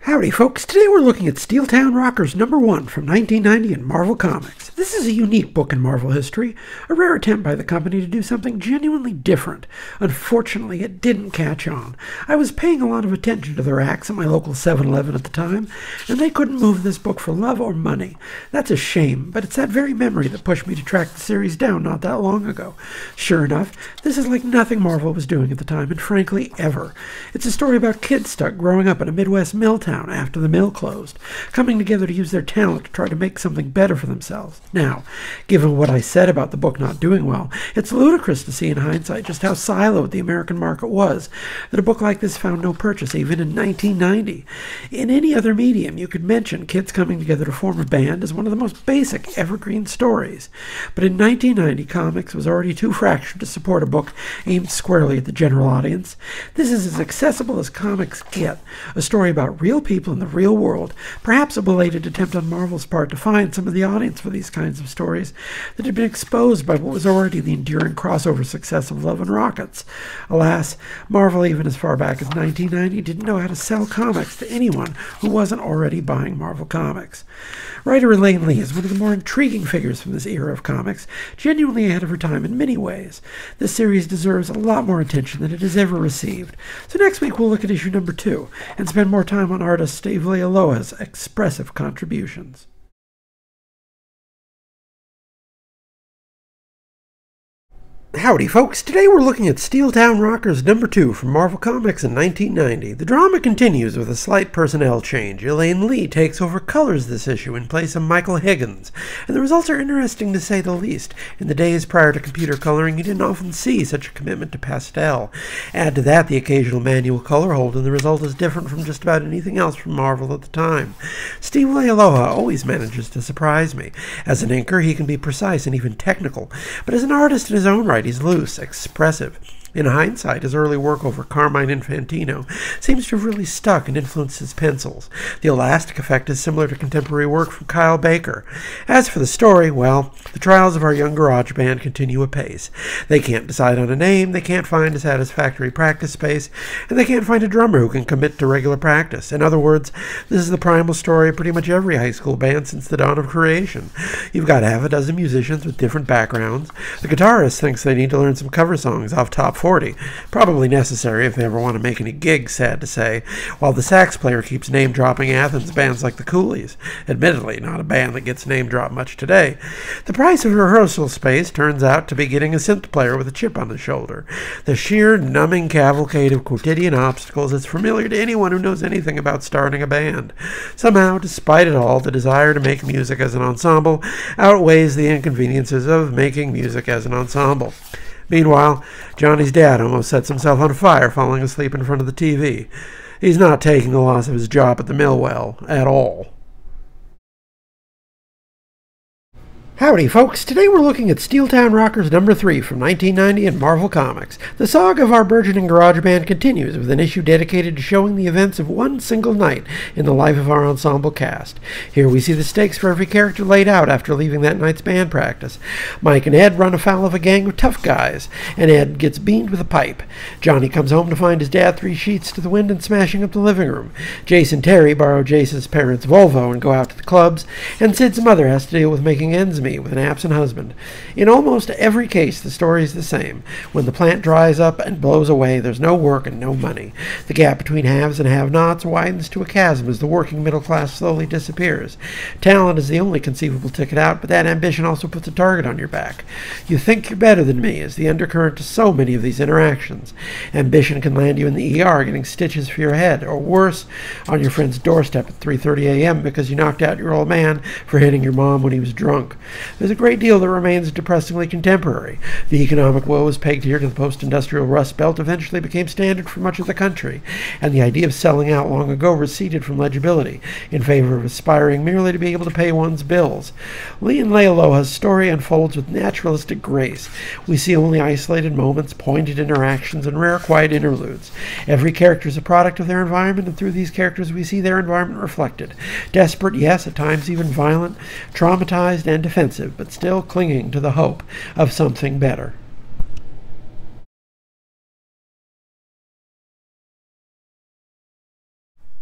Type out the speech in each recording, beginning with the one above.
Howdy folks, today we're looking at Steeltown Rockers #1 from 1990 in Marvel Comics. This is a unique book in Marvel history, a rare attempt by the company to do something genuinely different. Unfortunately, it didn't catch on. I was paying a lot of attention to the racks at my local 7-Eleven at the time, and they couldn't move this book for love or money. That's a shame, but it's that very memory that pushed me to track the series down not that long ago. Sure enough, this is like nothing Marvel was doing at the time, and frankly, ever. It's a story about kids stuck growing up in a Midwest mill town after the mill closed, coming together to use their talent to try to make something better for themselves. Now, given what I said about the book not doing well, it's ludicrous to see in hindsight just how siloed the American market was, that a book like this found no purchase even in 1990. In any other medium, you could mention kids coming together to form a band as one of the most basic evergreen stories. But in 1990, comics was already too fractured to support a book aimed squarely at the general audience. This is as accessible as comics get, a story about real people in the real world, perhaps a belated attempt on Marvel's part to find some of the audience for these kinds of stories that had been exposed by what was already the enduring crossover success of Love and Rockets. Alas, Marvel, even as far back as 1990, didn't know how to sell comics to anyone who wasn't already buying Marvel Comics. Writer Elaine is one of the more intriguing figures from this era of comics, genuinely ahead of her time in many ways. This series deserves a lot more attention than it has ever received. So next week we'll look at issue #2 and spend more time on artist Leialoha's expressive contributions. Howdy folks, today we're looking at Steeltown Rockers #2 from Marvel Comics in 1990. The drama continues with a slight personnel change. Elaine takes over colors this issue in place of Michael Higgins, and the results are interesting to say the least. In the days prior to computer coloring, you didn't often see such a commitment to pastel. Add to that the occasional manual color hold, and the result is different from just about anything else from Marvel at the time. Steve Leialoha always manages to surprise me. As an inker, he can be precise and even technical, but as an artist in his own right, he's loose, expressive. In hindsight, his early work over Carmine Infantino seems to have really stuck and influenced his pencils. The elastic effect is similar to contemporary work from Kyle Baker. As for the story, well, the trials of our young garage band continue apace. They can't decide on a name, they can't find a satisfactory practice space, and they can't find a drummer who can commit to regular practice. In other words, this is the primal story of pretty much every high school band since the dawn of creation. You've got half a dozen musicians with different backgrounds. The guitarist thinks they need to learn some cover songs off Top 40, probably necessary if they ever want to make any gigs, sad to say, while the sax player keeps name-dropping Athens bands like the Coolies, admittedly not a band that gets name-dropped much today. The price of rehearsal space turns out to be getting a synth player with a chip on his shoulder. The sheer, numbing cavalcade of quotidian obstacles is familiar to anyone who knows anything about starting a band. Somehow, despite it all, the desire to make music as an ensemble outweighs the inconveniences of making music as an ensemble. Meanwhile, Johnny's dad almost sets himself on fire falling asleep in front of the TV. He's not taking the loss of his job at the mill well at all. Howdy folks, today we're looking at Steeltown Rockers #3 from 1990 in Marvel Comics. The saga of our burgeoning garage band continues with an issue dedicated to showing the events of one single night in the life of our ensemble cast. Here we see the stakes for every character laid out after leaving that night's band practice. Mike and Ed run afoul of a gang of tough guys, and Ed gets beamed with a pipe. Johnny comes home to find his dad 3 sheets to the wind and smashing up the living room. Jace and Terry borrow Jace's parents' Volvo and go out to the clubs, and Sid's mother has to deal with making ends meet with an absent husband. In almost every case, the story is the same. When the plant dries up and blows away, there's no work and no money. The gap between haves and have-nots widens to a chasm as the working middle class slowly disappears. Talent is the only conceivable ticket out, but that ambition also puts a target on your back. You think you're better than me is the undercurrent to so many of these interactions. Ambition can land you in the ER getting stitches for your head, or worse, on your friend's doorstep at 3:30 a.m. because you knocked out your old man for hitting your mom when he was drunk. There's a great deal that remains depressingly contemporary. The economic woes pegged here to the post-industrial Rust Belt eventually became standard for much of the country, and the idea of selling out long ago receded from legibility in favor of aspiring merely to be able to pay one's bills. Lee and Leialoha's story unfolds with naturalistic grace. We see only isolated moments, pointed interactions, and rare quiet interludes. Every character is a product of their environment, and through these characters we see their environment reflected. Desperate, yes, at times even violent, traumatized, and defensive, but still clinging to the hope of something better.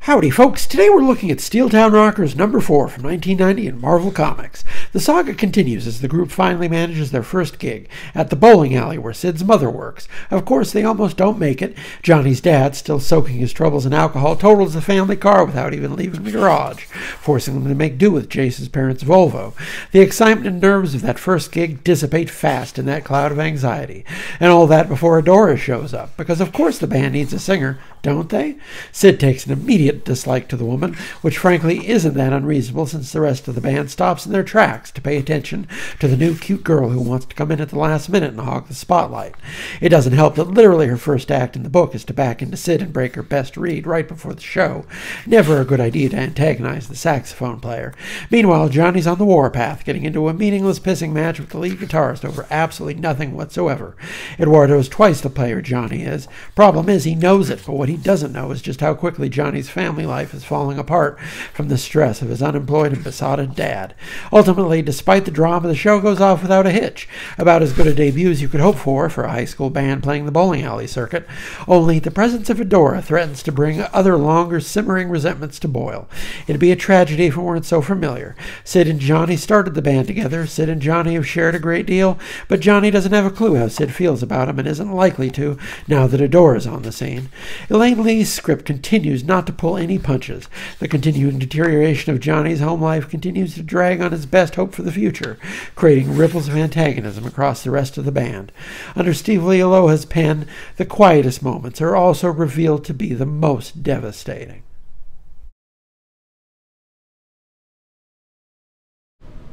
Howdy folks, today we're looking at Steeltown Rockers number 4 from 1990 in Marvel Comics. The saga continues as the group finally manages their first gig at the bowling alley where Sid's mother works. Of course, they almost don't make it. Johnny's dad, still soaking his troubles in alcohol, totals the family car without even leaving the garage, forcing them to make do with Jason's parents' Volvo. The excitement and nerves of that first gig dissipate fast in that cloud of anxiety. And all that before Adora shows up, because of course the band needs a singer, don't they? Sid takes an immediate dislike to the woman, which frankly isn't that unreasonable since the rest of the band stops in their tracks to pay attention to the new cute girl who wants to come in at the last minute and hog the spotlight. It doesn't help that literally her first act in the book is to back into Sid and break her best read right before the show. Never a good idea to antagonize the saxophone player. Meanwhile, Johnny's on the warpath, getting into a meaningless pissing match with the lead guitarist over absolutely nothing whatsoever. Eduardo's twice the player Johnny is. Problem is, he knows it, but what he doesn't know is just how quickly Johnny's family life is falling apart from the stress of his unemployed and besotted dad. Ultimately, despite the drama, the show goes off without a hitch. About as good a debut as you could hope for a high school band playing the bowling alley circuit. Only the presence of Adora threatens to bring other longer simmering resentments to boil. It'd be a tragedy if it weren't so familiar. Sid and Johnny started the band together. Sid and Johnny have shared a great deal, but Johnny doesn't have a clue how Sid feels about him and isn't likely to now that Adora's on the scene. Elaine Lee's script continues not to pull any punches. The continuing deterioration of Johnny's home life continues to drag on his best hope for the future, creating ripples of antagonism across the rest of the band. Under Steve Leialoha's pen, the quietest moments are also revealed to be the most devastating.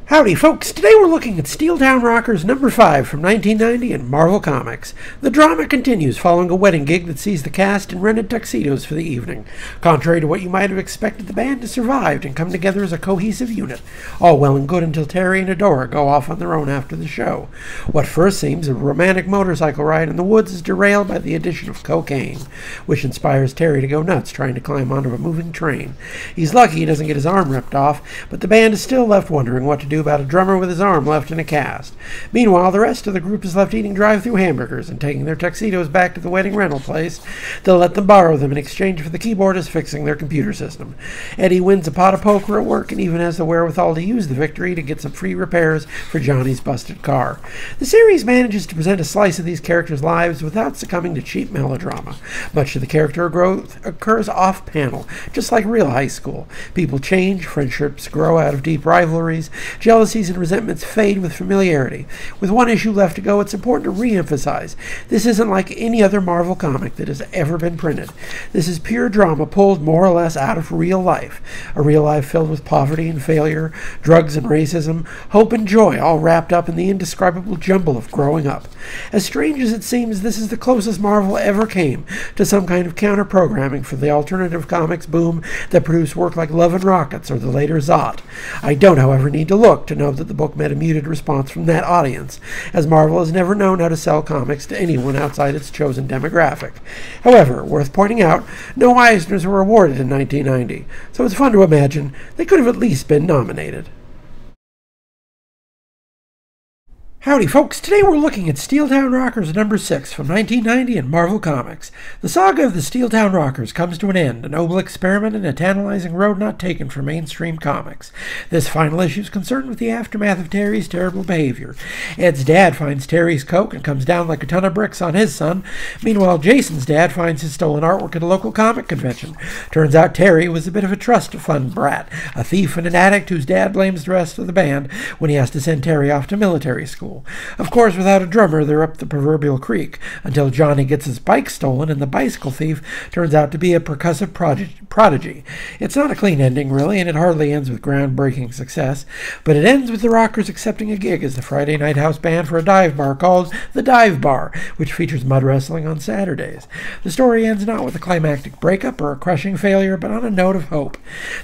Howdy folks, today we're looking at Steeltown Rockers number 5 from 1990 in Marvel Comics. The drama continues following a wedding gig that sees the cast in rented tuxedos for the evening. Contrary to what you might have expected, the band has survived and come together as a cohesive unit. All well and good until Terry and Adora go off on their own after the show. What first seems a romantic motorcycle ride in the woods is derailed by the addition of cocaine, which inspires Terry to go nuts trying to climb onto a moving train. He's lucky he doesn't get his arm ripped off, but the band is still left wondering what to do about a drummer with his arm left in a cast. Meanwhile, the rest of the group is left eating drive-thru hamburgers and taking their tuxedos back to the wedding rental place. They'll let them borrow them in exchange for the keyboardist fixing their computer system. Eddie wins a pot of poker at work and even has the wherewithal to use the victory to get some free repairs for Johnny's busted car. The series manages to present a slice of these characters' lives without succumbing to cheap melodrama. Much of the character growth occurs off-panel, just like real high school. People change, friendships grow out of deep rivalries, jealousies and resentments fade with familiarity. With one issue left to go, it's important to re-emphasize this isn't like any other Marvel comic that has ever been printed. This is pure drama pulled more or less out of real life. A real life filled with poverty and failure, drugs and racism, hope and joy, all wrapped up in the indescribable jumble of growing up. As strange as it seems, this is the closest Marvel ever came to some kind of counter-programming for the alternative comics boom that produced work like Love and Rockets or the later Zot. I don't, however, need to look to know that the book met a muted response from that audience, as Marvel has never known how to sell comics to anyone outside its chosen demographic. However, worth pointing out, no Eisners were awarded in 1990, so it's fun to imagine they could have at least been nominated. Howdy folks, today we're looking at Steeltown Rockers number 6 from 1990 in Marvel Comics. The saga of the Steeltown Rockers comes to an end, a noble experiment and a tantalizing road not taken for mainstream comics. This final issue is concerned with the aftermath of Terry's terrible behavior. Ed's dad finds Terry's coke and comes down like a ton of bricks on his son. Meanwhile, Jason's dad finds his stolen artwork at a local comic convention. Turns out Terry was a bit of a trust-fund brat, a thief and an addict whose dad blames the rest of the band when he has to send Terry off to military school. Of course, without a drummer, they're up the proverbial creek, until Johnny gets his bike stolen and the bicycle thief turns out to be a percussive prodigy. It's not a clean ending, really, and it hardly ends with groundbreaking success, but it ends with the Rockers accepting a gig as the Friday night house band for a dive bar called The Dive Bar, which features mud wrestling on Saturdays. The story ends not with a climactic breakup or a crushing failure, but on a note of hope.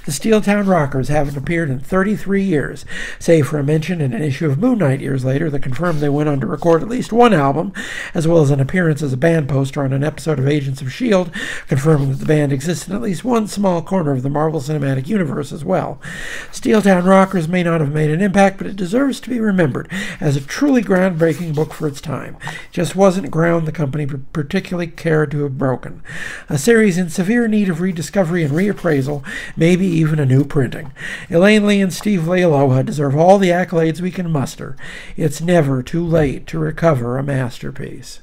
The Steeltown Rockers haven't appeared in 33 years, save for a mention in an issue of Moon Knight years later that that confirmed they went on to record at least one album, as well as an appearance as a band poster on an episode of Agents of S.H.I.E.L.D., confirming that the band exists in at least one small corner of the Marvel Cinematic Universe as well. Steeltown Rockers may not have made an impact, but it deserves to be remembered as a truly groundbreaking book for its time. It just wasn't ground the company particularly cared to have broken. A series in severe need of rediscovery and reappraisal, maybe even a new printing. Elaine Lee and Steve Leialoha deserve all the accolades we can muster. It's never too late to recover a masterpiece.